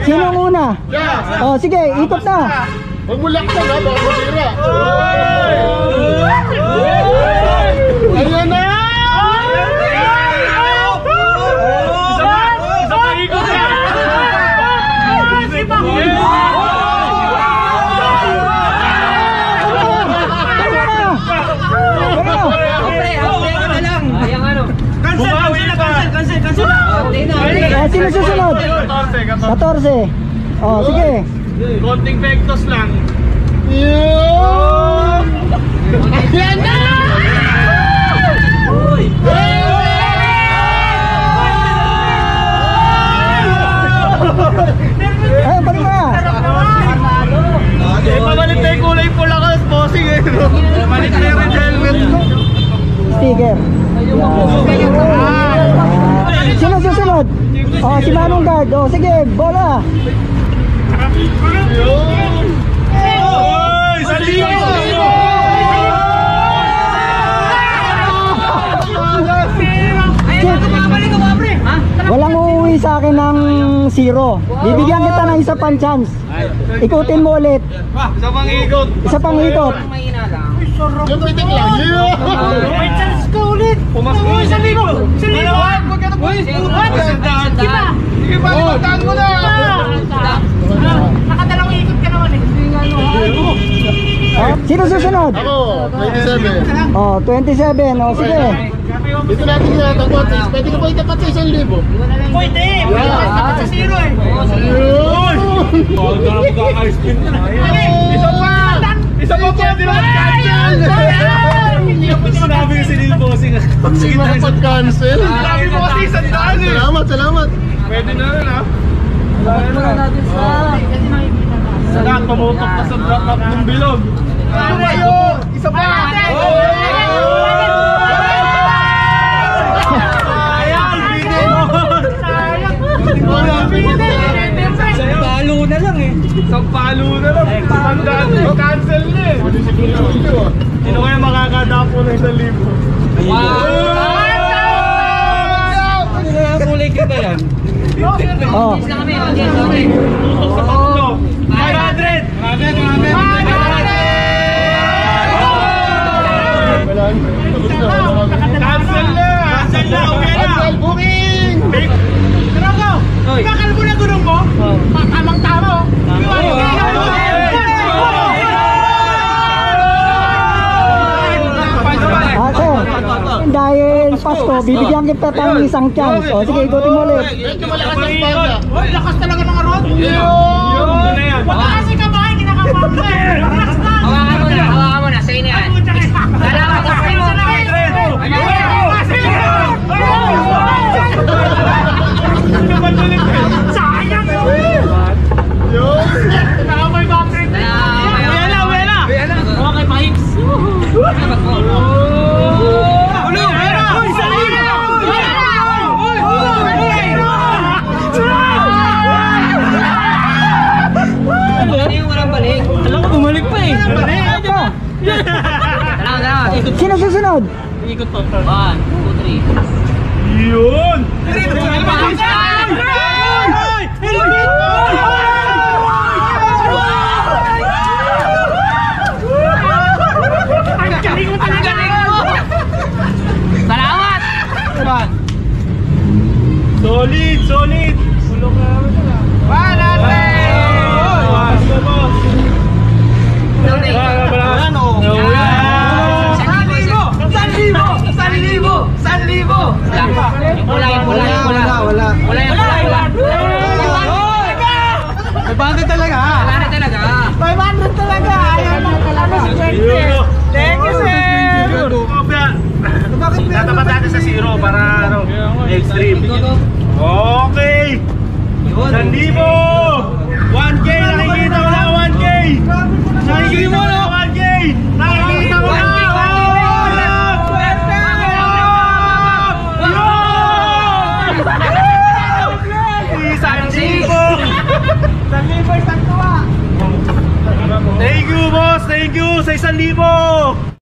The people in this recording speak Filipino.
Sino muna? Oh, sige, ikot na. Huwag mo laksan ha, baka masira. Ayan na! Sino susunod? 14. Oh, sige. Konting vectors lang. Ayan na! Ay, balik na. Pagalit na yung kulay pula ka, bossing eh. Palit na yung helmet. Sticker. Sino susunod? Oh, si Manong Guard. Oh, sige, bola. Oy! Salibo! Walang uuwi sa akin ng 0. Bibigyan kita ng isa pang chance. Ikutin mo ulit. Isa pang ikot. Isa pang ikot. Yung pitik lang. May chance ka ulit. Pumasok mo. Salibo! Sige pa, limagtaan mo na. Nakadalawang ikot ka naman eh. Sino susunod? Ako, 27. Oh, 27. Oh, sige. Dito natin tinatagpuan. Pwede ko ba itapat sa 1,000? Pwede! Tapat sa 0 eh. Ayun! Bawal ka na magkaka-ice cream na. Isa pa! Isa pa po! Di na mag-cancel! Sinabi ko si Lil Bossing. Hindi makapag-cancel. Sabi mo kasi isang daan eh. Salamat, salamat. Pwede na rin ha. Saka tumutok ka sa drop-up ng bilog. Ano ba yun? Isa pa! Palo na lang eh. Isang palo na lang. Tandaan eh. Cancel na eh. Sino kaya makakadapo ng 1,000? Wow! Ano nga kulay kita yan? Oh. Tutok sa tatlo. 500! 500! Cancel na! Cancel na! Okay na! Cancel booking! Drogo! Bakal mo na gulong mo? Tamang-tama oh! Dahil Pasko, bibigyan kita tayo ng isang chance. O, sige, ikutin mo ulit. Medyo malakas ang panda. Lakas talaga ng arot! Yun na yan! Wala kasi ka ba? Hindi nakapagod eh! Lakas na! Hawakan mo na, sa'yo na yan. Salamat sa sa'yo mo. Sayang mo! Yun! Nakamay battery! Wala! Okay, pahips! Sino susunod? Ikot pa. 1, 2, 3. Yun! Salamat! Solid! Solid! Sulong na naman na. May talaga! 500 talaga! Ayaw na talaga si Jake! Thank you, sir! Tatapat natin sa 0 para extreme. Okay! 1,000! 1K! Nakikita mo na 1K! Nakikita mo na 1K! Nakikita mo na! Thank you, boss! Thank you sa 1,000!